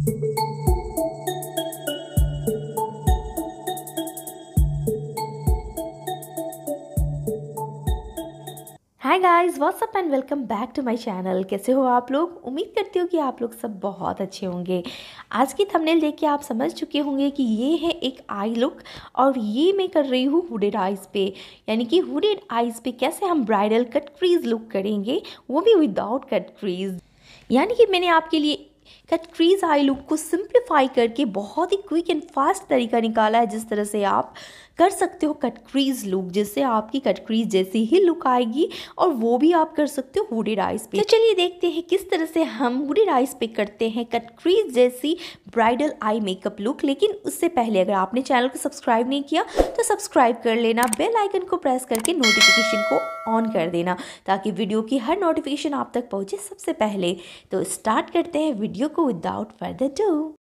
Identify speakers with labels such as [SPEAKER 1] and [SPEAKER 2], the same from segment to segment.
[SPEAKER 1] Hi guys, what's up and welcome back to my channel. कैसे हो आप लोग? उम्मीद करती हूँ कि आप लोग सब बहुत अच्छे होंगे। आज की थंबनेल देख के आप समझ चुके होंगे कि ये है एक आई लुक और ये मैं कर रही हूँ हुडेड आइज़ पे। यानी कि हुडेड आइज़ पे कैसे हम ब्राइडल कट क्रीज लुक करेंगे, वो भी विदाउट कट क्रीज। यानी कि मैंने आपके लिए कट क्रीज आई लुक को सिंप्लीफाई करके बहुत ही क्विक एंड फास्ट तरीका निकाला है, जिस तरह से आप कर सकते हो कट क्रीज लुक, जिससे आपकी कट क्रीज जैसी ही लुक आएगी और वो भी आप कर सकते हो हुडेड आइज पे। तो चलिए देखते हैं किस तरह से हम हुडेड आइज पे करते हैं कट क्रीज जैसी ब्राइडल आई मेकअप लुक। लेकिन उससे पहले अगर आपने चैनल को सब्सक्राइब नहीं किया तो सब्सक्राइब कर लेना, बेल आइकन को प्रेस करके नोटिफिकेशन को ऑन कर देना ताकि वीडियो की हर नोटिफिकेशन आप तक पहुंचे सबसे पहले। तो स्टार्ट करते हैं वीडियो को विदाउट फर्दर डू।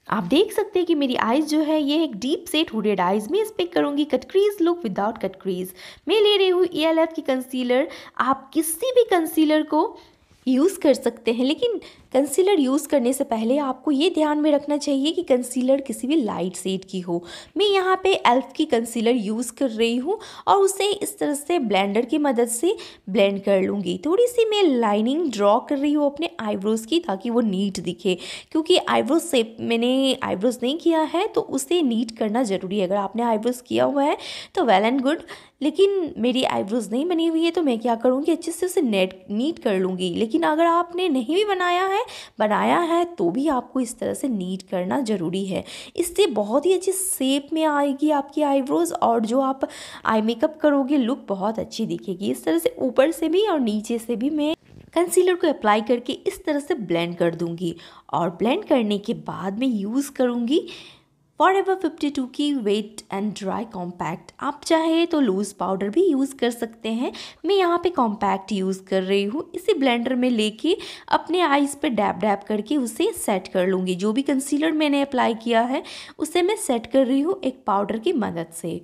[SPEAKER 1] आप देख सकते हैं कि मेरी आइज़ जो है ये एक डीप सेट हुडेड आइज़ में इस पे करूँगी cut crease look without cut crease. मैं ले रही हूँ ELF की कंसीलर। आप किसी भी कंसीलर को यूज़ कर सकते हैं, लेकिन कंसीलर यूज़ करने से पहले आपको ये ध्यान में रखना चाहिए कि कंसीलर किसी भी लाइट शेड की हो। मैं यहाँ पे ELF की कंसीलर यूज़ कर रही हूँ और उसे इस तरह से ब्लेंडर की मदद से ब्लेंड कर लूँगी। थोड़ी सी मैं लाइनिंग ड्रॉ कर रही हूँ अपने आईब्रोज़ की, ताकि वो नीट दिखे, क्योंकि आईब्रोज शेप मैंने आईब्रोज़ नहीं किया है तो उसे नीट करना ज़रूरी है। अगर आपने आईब्रोज़ किया हुआ है तो वेल एंड गुड, लेकिन मेरी आईब्रोज़ नहीं बनी हुई है तो मैं क्या करूँगी, अच्छे से उसे नीट कर लूँगी। लेकिन अगर आपने नहीं भी बनाया है तो भी आपको इस तरह से नीट करना ज़रूरी है। इससे बहुत ही अच्छी शेप में आएगी आपकी आईब्रोज़ और जो आप आई मेकअप करोगे लुक बहुत अच्छी दिखेगी। इस तरह से ऊपर से भी और नीचे से भी मैं कंसीलर को अप्लाई करके इस तरह से ब्लेंड कर दूंगी। और ब्लेंड करने के बाद मैं यूज़ करूँगी फॉरएवर 52 की वेट एंड ड्राई कॉम्पैक्ट। आप चाहे तो लूज़ पाउडर भी यूज़ कर सकते हैं। मैं यहाँ पे कॉम्पैक्ट यूज़ कर रही हूँ। इसी ब्लेंडर में लेके अपने आईज़ पे डैब डैब करके उसे सेट कर लूँगी। जो भी कंसीलर मैंने अप्लाई किया है उसे मैं सेट कर रही हूँ एक पाउडर की मदद से।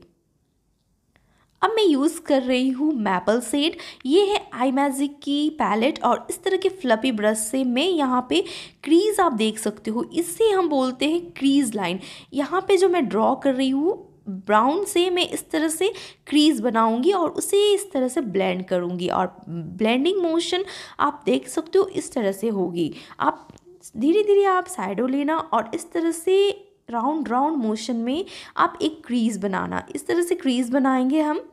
[SPEAKER 1] अब मैं यूज़ कर रही हूँ मैपल शेड। ये है आई मैजिक की पैलेट और इस तरह के फ्लफी ब्रश से मैं यहाँ पे क्रीज आप देख सकते हो, इससे हम बोलते हैं क्रीज लाइन। यहाँ पे जो मैं ड्रॉ कर रही हूँ ब्राउन से मैं इस तरह से क्रीज बनाऊंगी और उसे इस तरह से ब्लेंड करूँगी और ब्लेंडिंग मोशन आप देख सकते हो इस तरह से होगी। आप धीरे धीरे आप साइडों लेना और इस तरह से राउंड राउंड मोशन में आप एक क्रीज बनाना। इस तरह से क्रीज बनाएंगे हम।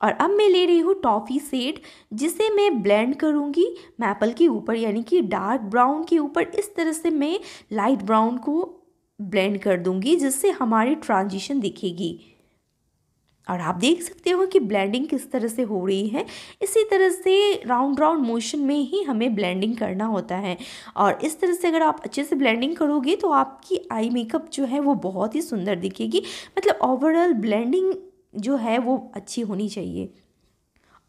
[SPEAKER 1] और अब मैं ले रही हूँ टॉफ़ी शेड, जिसे मैं ब्लेंड करूँगी मैपल के ऊपर, यानी कि डार्क ब्राउन के ऊपर इस तरह से मैं लाइट ब्राउन को ब्लेंड कर दूँगी, जिससे हमारी ट्रांजिशन दिखेगी। और आप देख सकते हो कि ब्लेंडिंग किस तरह से हो रही है। इसी तरह से राउंड राउंड मोशन में ही हमें ब्लेंडिंग करना होता है। और इस तरह से अगर आप अच्छे से ब्लेंडिंग करोगे तो आपकी आई मेकअप जो है वो बहुत ही सुंदर दिखेगी। मतलब ओवरऑल ब्लेंडिंग जो है वो अच्छी होनी चाहिए।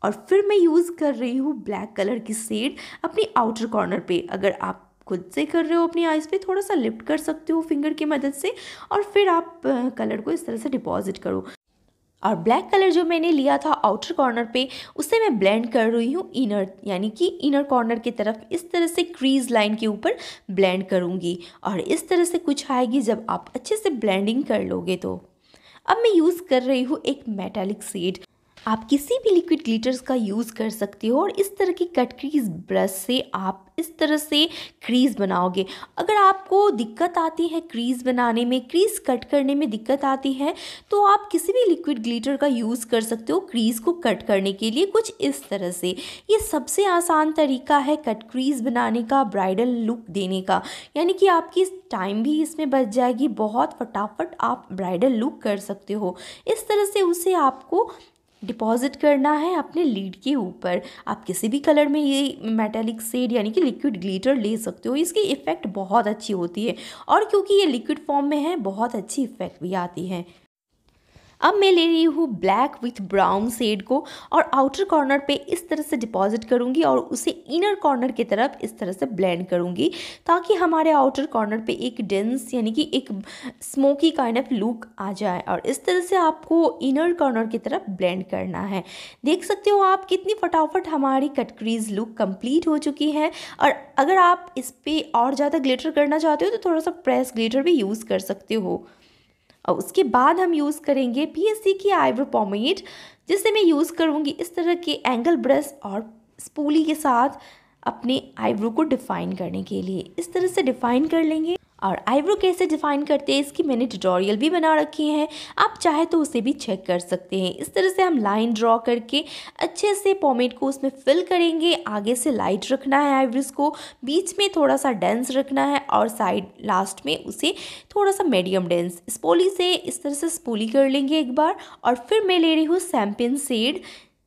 [SPEAKER 1] और फिर मैं यूज़ कर रही हूँ ब्लैक कलर की शेड अपनी आउटर कॉर्नर पे। अगर आप खुद से कर रहे हो अपनी आइज़ पे, थोड़ा सा लिफ्ट कर सकते हो फिंगर की मदद से और फिर आप कलर को इस तरह से डिपॉजिट करो। और ब्लैक कलर जो मैंने लिया था आउटर कॉर्नर पे, उसे मैं ब्लेंड कर रही हूँ इनर, यानी कि इनर कॉर्नर की तरफ इस तरह से क्रीज लाइन के ऊपर ब्लेंड करूँगी। और इस तरह से कुछ आएगी जब आप अच्छे से ब्लेंडिंग कर लोगे तो। अब मैं यूज़ कर रही हूँ एक मेटालिक शेड। आप किसी भी लिक्विड ग्लिटर्स का यूज़ कर सकते हो और इस तरह की कट क्रीज ब्रश से आप इस तरह से क्रीज बनाओगे। अगर आपको दिक्कत आती है क्रीज बनाने में, क्रीज कट करने में दिक्कत आती है, तो आप किसी भी लिक्विड ग्लिटर का यूज़ कर सकते हो क्रीज को कट करने के लिए कुछ इस तरह से। ये सबसे आसान तरीका है कट क्रीज बनाने का, ब्राइडल लुक देने का, यानी कि आपकी टाइम भी इसमें बच जाएगी। बहुत फटाफट आप ब्राइडल लुक कर सकते हो। इस तरह से उसे आपको डिपॉजिट करना है अपने लीड के ऊपर। आप किसी भी कलर में ये मेटालिक शेड यानी कि लिक्विड ग्लिटर ले सकते हो। इसकी इफ़ेक्ट बहुत अच्छी होती है और क्योंकि ये लिक्विड फॉर्म में है बहुत अच्छी इफ़ेक्ट भी आती है। अब मैं ले रही हूँ ब्लैक विथ ब्राउन शेड को और आउटर कॉर्नर पे इस तरह से डिपॉजिट करूँगी और उसे इनर कॉर्नर की तरफ इस तरह से ब्लेंड करूँगी ताकि हमारे आउटर कॉर्नर पे एक डेंस यानी कि एक स्मोकी काइंड ऑफ लुक आ जाए। और इस तरह से आपको इनर कॉर्नर की तरफ ब्लेंड करना है। देख सकते हो आप कितनी फटाफट हमारी कट क्रीज लुक कंप्लीट हो चुकी है। और अगर आप इस पर और ज़्यादा ग्लिटर करना चाहते हो तो थोड़ा सा प्रेस ग्लिटर भी यूज़ कर सकते हो। और उसके बाद हम यूज़ करेंगे पीएससी की आईब्रो पोमेड, जिसे मैं यूज़ करूँगी इस तरह के एंगल ब्रश और स्पूली के साथ अपने आईब्रो को डिफ़ाइन करने के लिए। इस तरह से डिफ़ाइन कर लेंगे। और आईब्रो कैसे डिफ़ाइन करते हैं इसकी मैंने ट्यूटोरियल भी बना रखी है, आप चाहे तो उसे भी चेक कर सकते हैं। इस तरह से हम लाइन ड्रॉ करके अच्छे से पोमेड को उसमें फिल करेंगे। आगे से लाइट रखना है आईब्रोज को, बीच में थोड़ा सा डेंस रखना है और साइड लास्ट में उसे थोड़ा सा मीडियम डेंस। स्पूली से इस तरह से स्पूली कर लेंगे एक बार। और फिर मैं ले रही हूँ शैम्पेन शेड,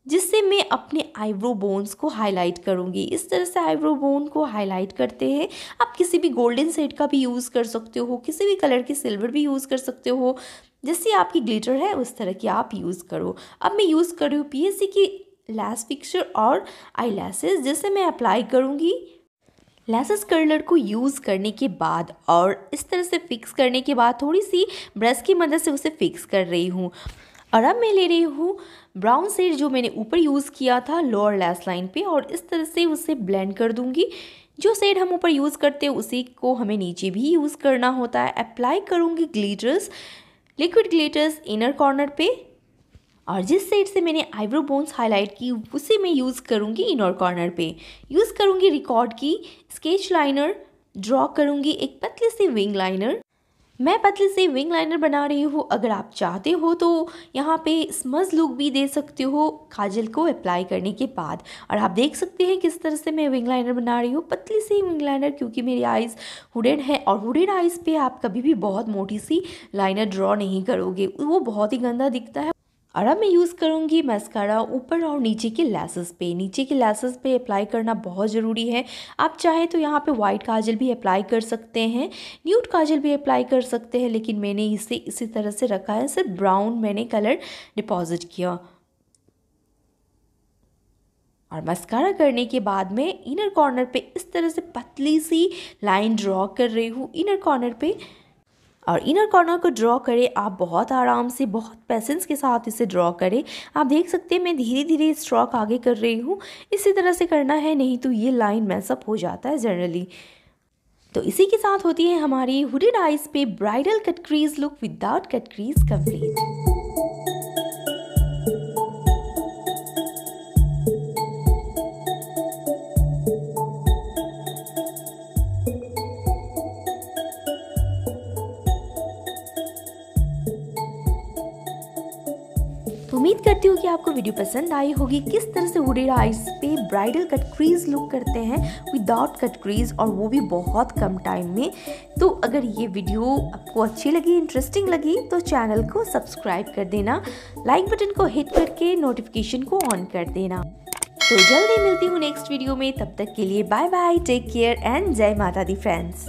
[SPEAKER 1] जिससे मैं अपने आईब्रो बोन्स को हाईलाइट करूँगी। इस तरह से आईब्रो बोन को हाईलाइट करते हैं। आप किसी भी गोल्डन शेड का भी यूज़ कर सकते हो, किसी भी कलर की सिल्वर भी यूज़ कर सकते हो, जैसी आपकी ग्लिटर है उस तरह की आप यूज़ करो। अब मैं यूज़ कर रही हूँ पीएससी की लैश फिक्सर और आई लैशेज़, जिसे मैं अप्लाई करूँगी लैशेस कर्लर को यूज़ करने के बाद। और इस तरह से फिक्स करने के बाद थोड़ी सी ब्रश की मदद से उसे फिक्स कर रही हूँ। और अब मैं ले रही हूँ ब्राउन शेड जो मैंने ऊपर यूज़ किया था लोअर लैश लाइन पे, और इस तरह से उसे ब्लेंड कर दूँगी। जो शेड हम ऊपर यूज़ करते हैं उसी को हमें नीचे भी यूज़ करना होता है। अप्लाई करूँगी glitters, liquid glitters inner corner पे, और जिस शेड से मैंने आईब्रो बोन्स हाईलाइट की उसे मैं यूज़ करूँगी इनर कॉर्नर पे। यूज़ करूँगी रिकॉर्ड की स्केच लाइनर, ड्रॉ करूँगी एक पतली सी विंग लाइनर। मैं पतली सी विंग लाइनर बना रही हूँ। अगर आप चाहते हो तो यहाँ पे स्मज लुक भी दे सकते हो काजल को अप्लाई करने के बाद। और आप देख सकते हैं किस तरह से मैं विंग लाइनर बना रही हूँ, पतली सी विंग लाइनर, क्योंकि मेरी आइज़ हुडेड है और हुडेड आइज़ पे आप कभी भी बहुत मोटी सी लाइनर ड्रॉ नहीं करोगे, वो बहुत ही गंदा दिखता है। और अब मैं यूज़ करूँगी मस्कारा ऊपर और नीचे के लैसेस पे। नीचे के लैसेस पे अप्लाई करना बहुत ज़रूरी है। आप चाहें तो यहाँ पे वाइट काजल भी अप्लाई कर सकते हैं, न्यूड काजल भी अप्लाई कर सकते हैं, लेकिन मैंने इसे इसी तरह से रखा है, सिर्फ ब्राउन मैंने कलर डिपॉजिट किया। और मस्कारा करने के बाद मैं इनर कॉर्नर पे इस तरह से पतली सी लाइन ड्रॉ कर रही हूँ इनर कॉर्नर पे। और इनर कॉर्नर को ड्रॉ करें आप बहुत आराम से, बहुत पेशेंस के साथ इसे ड्रॉ करें। आप देख सकते हैं मैं धीरे धीरे स्ट्रोक आगे कर रही हूँ, इसी तरह से करना है, नहीं तो ये लाइन मैसअप हो जाता है जनरली। तो इसी के साथ होती है हमारी हुडेड आइज पे bridal cut crease look without cut crease complete. उम्मीद करती हूँ कि आपको वीडियो पसंद आई होगी। किस तरह से हुडेड आइज पे ब्राइडल कट क्रीज लुक करते हैं विदाउट कट क्रीज, और वो भी बहुत कम टाइम में। तो अगर ये वीडियो आपको अच्छी लगी, इंटरेस्टिंग लगी, तो चैनल को सब्सक्राइब कर देना, लाइक बटन को हिट करके नोटिफिकेशन को ऑन कर देना। तो जल्दी मिलती हूँ नेक्स्ट वीडियो में, तब तक के लिए bye bye, take care and जय माता दी फ्रेंड्स।